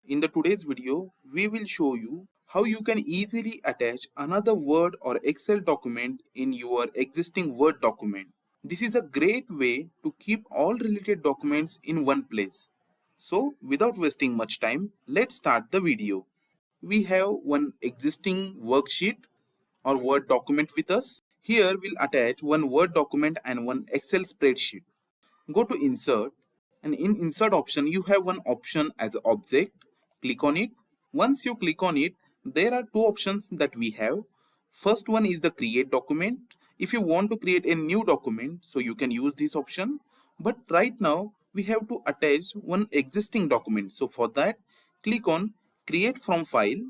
In the today's video, we will show you how you can easily attach another Word or Excel document in your existing Word document. This is a great way to keep all related documents in one place. So, without wasting much time, let's start the video. We have one existing worksheet or Word document with us. Here we'll attach one Word document and one Excel spreadsheet. Go to insert, and in insert option you have one option as object. Click on it. Once you click on it, there are two options that we have. First one is the create document. If you want to create a new document, so you can use this option, but right now we have to attach one existing document. So for that, click on create from file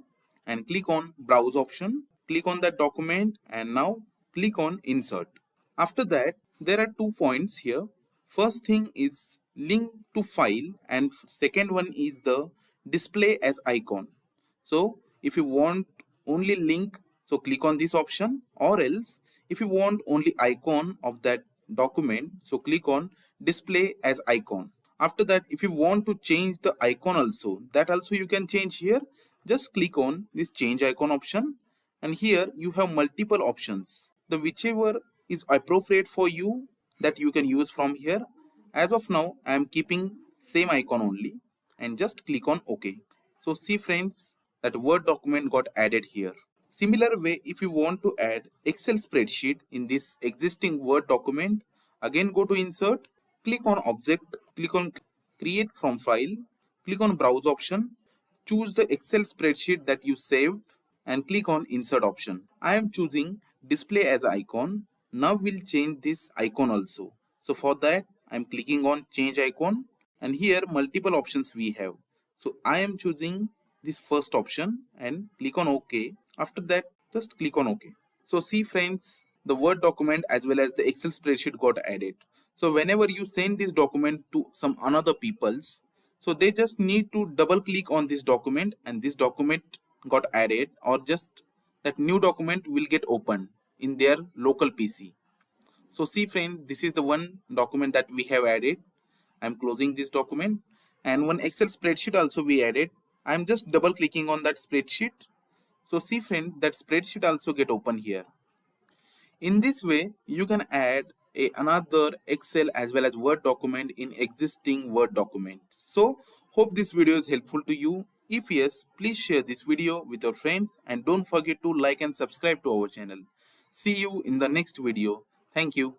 and click on browse option. Click on that document and now click on insert. After that, there are 2 points here. First thing is link to file, and second one is the display as icon. So if you want only link, so click on this option, or else if you want only icon of that document, so click on display as icon. After that, if you want to change the icon also, that also you can change here. Just click on this change icon option, and here you have multiple options. The whichever is appropriate for you, that you can use from here. As of now, I am keeping same icon only, and just click on OK. So see friends, that Word document got added here. Similar way, if you want to add Excel spreadsheet in this existing Word document, again go to insert, click on object, click on create from file, click on browse option, choose the Excel spreadsheet that you saved and click on insert option. I am choosing display as icon. Now we'll change this icon also. So for that, I'm clicking on change icon, and here multiple options we have. So I am choosing this first option and click on OK. After that, just click on OK. So see friends, the Word document as well as the Excel spreadsheet got added. So whenever you send this document to some another people's, so they just need to double click on this document and this document got added, or just that new document will get opened in their local PC. So see friends, this is the one document that we have added. I'm closing this document, and one Excel spreadsheet also we added. I'm just double clicking on that spreadsheet. So see friends, that spreadsheet also get open here. In this way, you can add another Excel as well as Word document in existing Word documents. So hope this video is helpful to you. If yes, please share this video with your friends and don't forget to like and subscribe to our channel. See you in the next video. Thank you.